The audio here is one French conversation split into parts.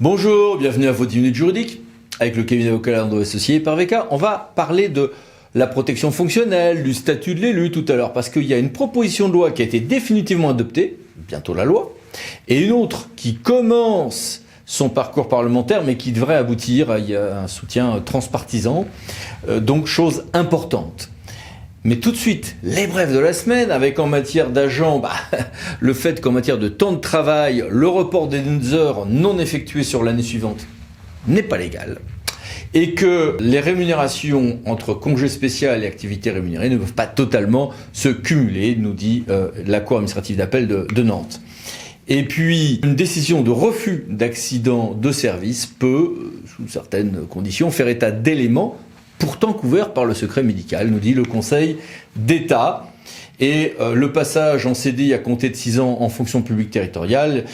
Bonjour, bienvenue à vos 10 minutes juridiques avec le cabinet avocat Landau Associés par VK. On va parler de la protection fonctionnelle, du statut de l'élu tout à l'heure, parce qu'il y a une proposition de loi qui a été définitivement adoptée, bientôt la loi, et une autre qui commence son parcours parlementaire, mais qui devrait aboutir. Il y a un soutien transpartisan, donc chose importante. Mais tout de suite, les brefs de la semaine, avec en matière d'agents, le fait qu'en matière de temps de travail, le report des heures non effectuées sur l'année suivante n'est pas légal. Et que les rémunérations entre congés spéciaux et activités rémunérées ne peuvent pas totalement se cumuler, nous dit la Cour administrative d'appel de Nantes. Et puis, une décision de refus d'accident de service peut, sous certaines conditions, faire état d'éléments pourtant couverts par le secret médical, nous dit le Conseil d'État. Et le passage en CDI à compter de 6 ans en fonction publique territoriale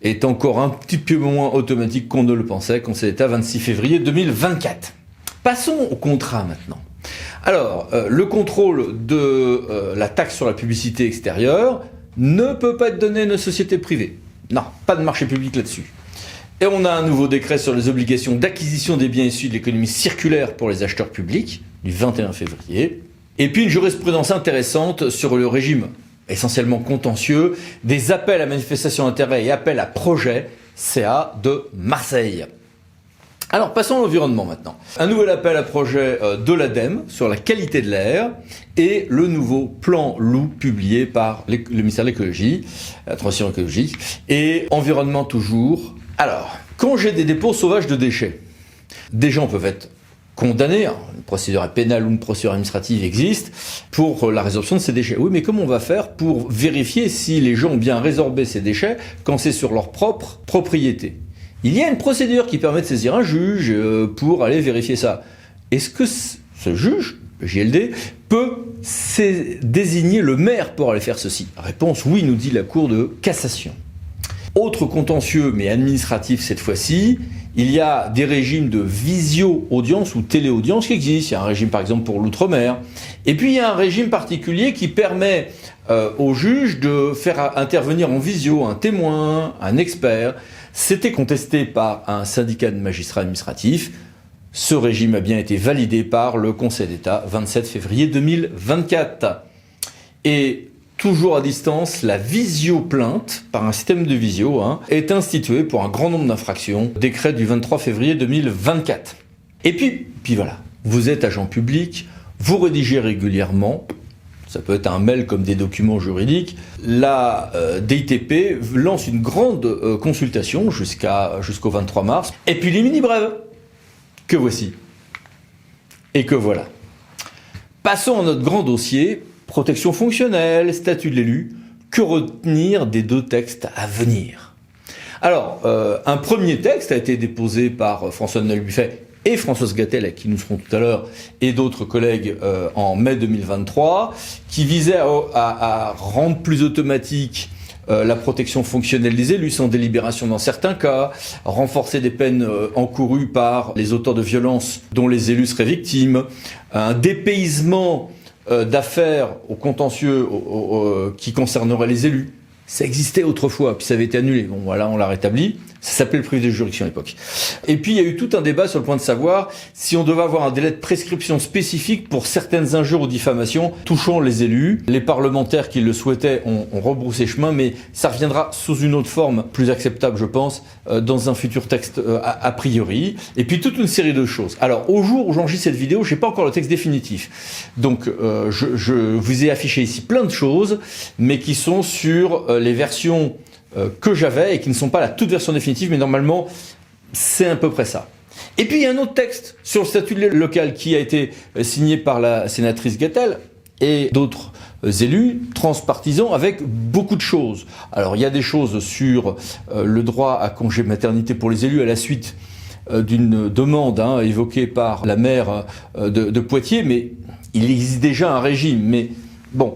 est encore un petit peu moins automatique qu'on ne le pensait. Conseil d'État, 26 février 2024. Passons au contrat maintenant. Alors, le contrôle de la taxe sur la publicité extérieure ne peut pas être donné à une société privée. Non, pas de marché public là-dessus. Et on a un nouveau décret sur les obligations d'acquisition des biens issus de l'économie circulaire pour les acheteurs publics, du 21 février. Et puis une jurisprudence intéressante sur le régime essentiellement contentieux des appels à manifestation d'intérêt et appels à projet, CA de Marseille. Alors passons à l'environnement maintenant. Un nouvel appel à projet de l'ADEME sur la qualité de l'air et le nouveau plan loup publié par le ministère de l'écologie, la transition écologique et environnement toujours. Alors, congé des dépôts sauvages de déchets. Des gens peuvent être condamnés, une procédure pénale ou une procédure administrative existe pour la résorption de ces déchets. Oui, mais comment on va faire pour vérifier si les gens ont bien résorbé ces déchets quand c'est sur leur propre propriété ? Il y a une procédure qui permet de saisir un juge pour aller vérifier ça. Est-ce que ce juge, le JLD, peut désigner le maire pour aller faire ceci ? Réponse oui, nous dit la Cour de cassation. Autre contentieux, mais administratif cette fois-ci, il y a des régimes de visio-audience ou télé-audience qui existent. Il y a un régime par exemple pour l'outre-mer. Et puis il y a un régime particulier qui permet au juge de faire intervenir en visio un témoin, un expert. C'était contesté par un syndicat de magistrats administratifs. Ce régime a bien été validé par le Conseil d'État, 27 février 2024. Et toujours à distance, la visio-plainte, par un système de visio, est instituée pour un grand nombre d'infractions. Décret du 23 février 2024. Et puis voilà, vous êtes agent public, vous rédigez régulièrement, ça peut être un mail comme des documents juridiques, la DITP lance une grande consultation jusqu'au 23 mars, et puis les mini-brèves, que voici, et que voilà. Passons à notre grand dossier, protection fonctionnelle, statut de l'élu, que retenir des 2 textes à venir ? Alors, un premier texte a été déposé par François-Noël Buffet et Françoise Gatel, à qui nous serons tout à l'heure, et d'autres collègues en mai 2023, qui visait à rendre plus automatique la protection fonctionnelle des élus sans délibération dans certains cas, renforcer des peines encourues par les auteurs de violences dont les élus seraient victimes, un dépaysement d'affaires au contentieux qui concernerait les élus. Ça existait autrefois, puis ça avait été annulé. Bon, voilà, on l'a rétabli. Ça s'appelait le privilège de juridiction à l'époque. Et puis, il y a eu tout un débat sur le point de savoir si on devait avoir un délai de prescription spécifique pour certaines injures ou diffamations touchant les élus. Les parlementaires qui le souhaitaient ont rebroussé chemin, mais ça reviendra sous une autre forme, plus acceptable, je pense, dans un futur texte a priori. Et puis, toute une série de choses. Alors, au jour où j'enregistre cette vidéo, je n'ai pas encore le texte définitif. Donc, je vous ai affiché ici plein de choses, mais qui sont sur les versions que j'avais et qui ne sont pas la toute version définitive, mais normalement, c'est à peu près ça. Et puis, il y a un autre texte sur le statut local qui a été signé par la sénatrice Gatel et d'autres élus transpartisans avec beaucoup de choses. Alors, il y a des choses sur le droit à congé maternité pour les élus à la suite d'une demande évoquée par la maire de Poitiers, mais il existe déjà un régime, mais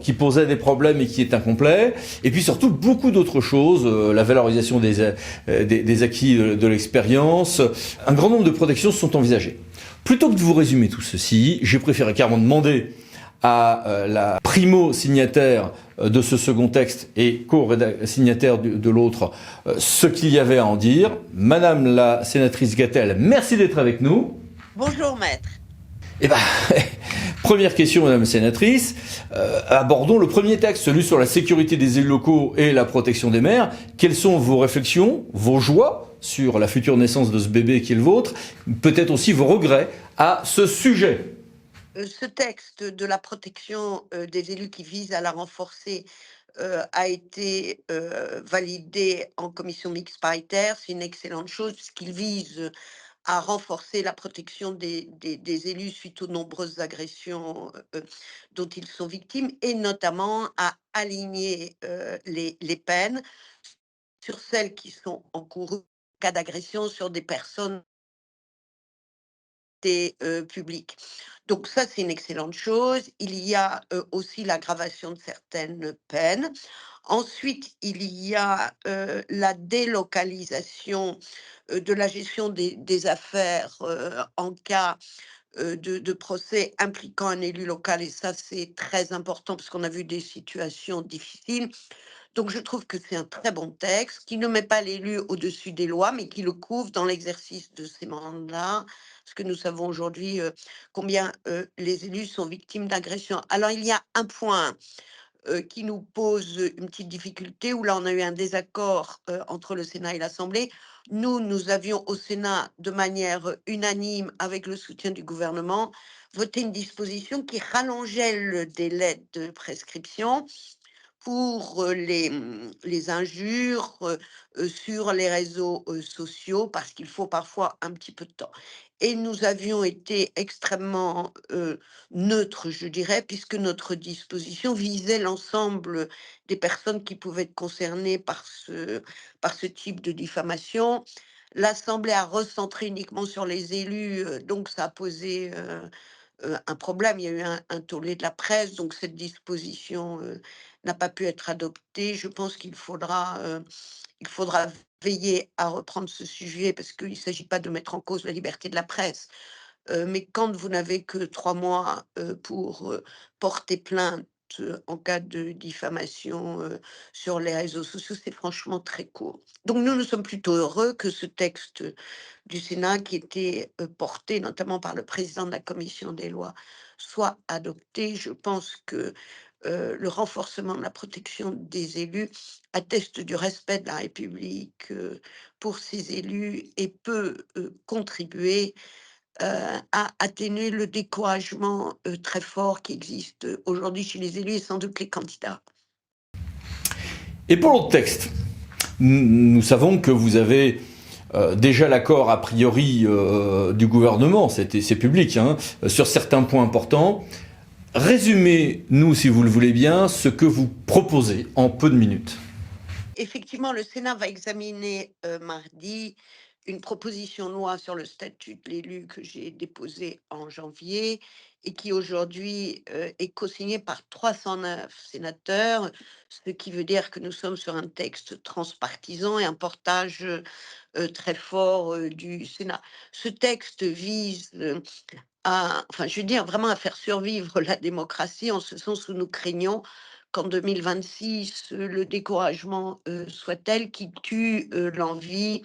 qui posait des problèmes et qui est incomplet. Et puis surtout, beaucoup d'autres choses, la valorisation des acquis de l'expérience. Un grand nombre de protections sont envisagées. Plutôt que de vous résumer tout ceci, j'ai préféré carrément demander à la primo-signataire de ce second texte et co-signataire de l'autre ce qu'il y avait à en dire. Madame la sénatrice Gatel, merci d'être avec nous. Bonjour maître. Eh ben, première question, madame la sénatrice. Abordons le premier texte, celui sur la sécurité des élus locaux et la protection des maires. Quelles sont vos réflexions, vos joies sur la future naissance de ce bébé qui est le vôtre, peut-être aussi vos regrets à ce sujet? Ce texte de la protection des élus qui vise à la renforcer a été validé en commission mixte paritaire. C'est une excellente chose puisqu'il vise à renforcer la protection des élus suite aux nombreuses agressions dont ils sont victimes et notamment à aligner les peines sur celles qui sont encourues en cas d'agression sur des personnes publique. Donc ça, c'est une excellente chose. Il y a aussi l'aggravation de certaines peines. Ensuite, il y a la délocalisation de la gestion des affaires en cas de procès impliquant un élu local. Et ça, c'est très important parce qu'on a vu des situations difficiles. Donc, je trouve que c'est un très bon texte qui ne met pas l'élu au-dessus des lois, mais qui le couvre dans l'exercice de ses mandats, parce que nous savons aujourd'hui combien les élus sont victimes d'agressions. Alors, il y a un point qui nous pose une petite difficulté, où là, on a eu un désaccord entre le Sénat et l'Assemblée. Nous avions au Sénat, de manière unanime, avec le soutien du gouvernement, voté une disposition qui rallongeait le délai de prescription pour les injures sur les réseaux sociaux, parce qu'il faut parfois un petit peu de temps. Et nous avions été extrêmement neutres, je dirais, puisque notre disposition visait l'ensemble des personnes qui pouvaient être concernées par ce type de diffamation. L'Assemblée a recentré uniquement sur les élus, donc ça a posé un problème. Il y a eu un tollé de la presse, donc cette disposition n'a pas pu être adoptée. Je pense il faudra veiller à reprendre ce sujet parce qu'il ne s'agit pas de mettre en cause la liberté de la presse. Mais quand vous n'avez que 3 mois pour porter plainte en cas de diffamation sur les réseaux sociaux, c'est franchement très court. Donc nous sommes plutôt heureux que ce texte du Sénat, qui était porté notamment par le président de la commission des lois, soit adopté. Je pense que le renforcement de la protection des élus atteste du respect de la République pour ses élus et peut contribuer à atténuer le découragement très fort qui existe aujourd'hui chez les élus et sans doute les candidats. Et pour l'autre texte, nous savons que vous avez déjà l'accord a priori du gouvernement, c'est public, hein, sur certains points importants. Résumez-nous, si vous le voulez bien, ce que vous proposez en peu de minutes. Effectivement, le Sénat va examiner mardi une proposition de loi sur le statut de l'élu que j'ai déposée en janvier et qui aujourd'hui est co-signée par 309 sénateurs, ce qui veut dire que nous sommes sur un texte transpartisan et un portage très fort du Sénat. Ce texte vise enfin, je veux dire, vraiment à faire survivre la démocratie, en ce sens où nous craignons qu'en 2026, le découragement soit tel qui tue l'envie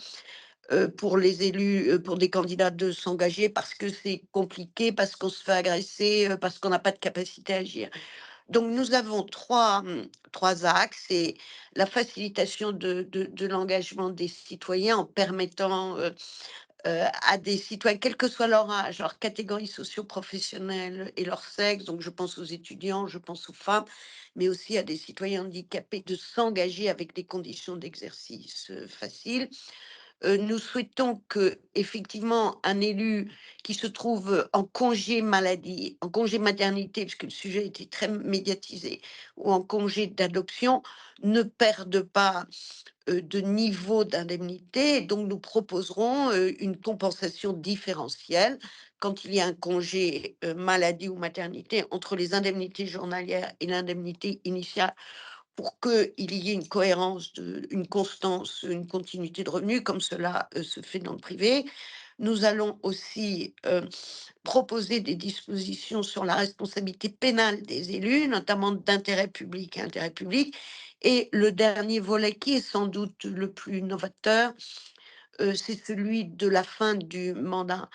pour les élus, pour des candidats de s'engager parce que c'est compliqué, parce qu'on se fait agresser, parce qu'on n'a pas de capacité à agir. Donc nous avons trois axes, et la facilitation de l'engagement des citoyens en permettant à des citoyens, quel que soit leur âge, leur catégorie socio-professionnelle et leur sexe, donc je pense aux étudiants, je pense aux femmes, mais aussi à des citoyens handicapés, de s'engager avec des conditions d'exercice faciles. Nous souhaitons que, effectivement, un élu qui se trouve en congé maladie, en congé maternité, puisque le sujet a été très médiatisé, ou en congé d'adoption, ne perde pas de niveau d'indemnité. Donc, nous proposerons une compensation différentielle quand il y a un congé maladie ou maternité entre les indemnités journalières et l'indemnité initiale, pour qu'il y ait une cohérence, une constance, une continuité de revenus, comme cela se fait dans le privé. Nous allons aussi proposer des dispositions sur la responsabilité pénale des élus, notamment d'intérêt public et intérêt public. Et le dernier volet, qui est sans doute le plus novateur, c'est celui de la fin du mandat.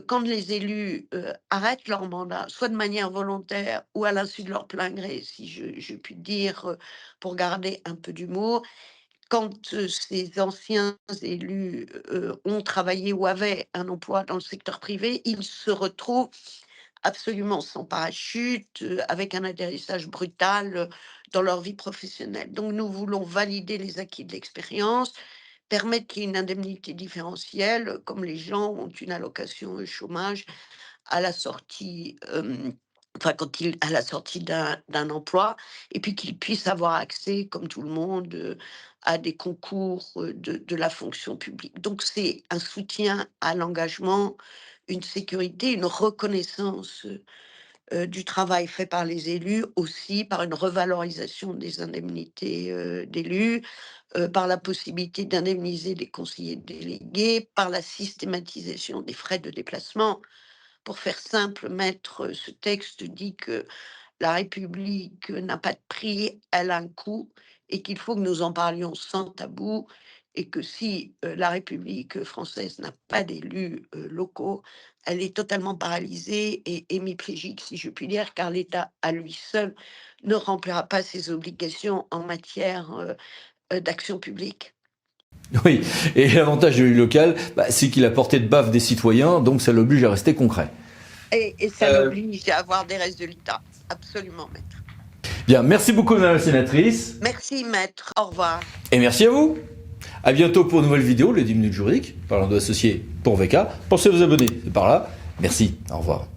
Quand les élus, arrêtent leur mandat, soit de manière volontaire ou à l'insu de leur plein gré, si je puis dire, pour garder un peu d'humour. Quand, ces anciens élus, ont travaillé ou avaient un emploi dans le secteur privé, ils se retrouvent absolument sans parachute, avec un atterrissage brutal, dans leur vie professionnelle. Donc nous voulons valider les acquis de l'expérience, permettre qu'il y ait une indemnité différentielle, comme les gens ont une allocation, chômage à la sortie, enfin quand il à la sortie d'un emploi, et puis qu'ils puissent avoir accès, comme tout le monde, à des concours, de la fonction publique. Donc c'est un soutien à l'engagement, une sécurité, une reconnaissance, du travail fait par les élus, aussi par une revalorisation des indemnités, d'élus, par la possibilité d'indemniser les conseillers délégués, par la systématisation des frais de déplacement. Pour faire simple, maître, ce texte dit que la République n'a pas de prix, elle a un coût, et qu'il faut que nous en parlions sans tabou, et que si, la République française n'a pas d'élus, locaux, elle est totalement paralysée et hémiplégique, si je puis dire, car l'État à lui seul ne remplira pas ses obligations en matière, d'action publique. Oui, et l'avantage de l'élu local, c'est qu'il a porté de baffe des citoyens, donc ça l'oblige à rester concret. Et ça l'oblige à avoir des résultats. Absolument, maître. Bien, merci beaucoup madame la sénatrice, Merci maître, au revoir. et merci à vous. À bientôt pour une nouvelle vidéo, les 10 minutes juridiques, parlant de associés pour VK. Pensez à vous abonner, c'est par là. Merci, au revoir.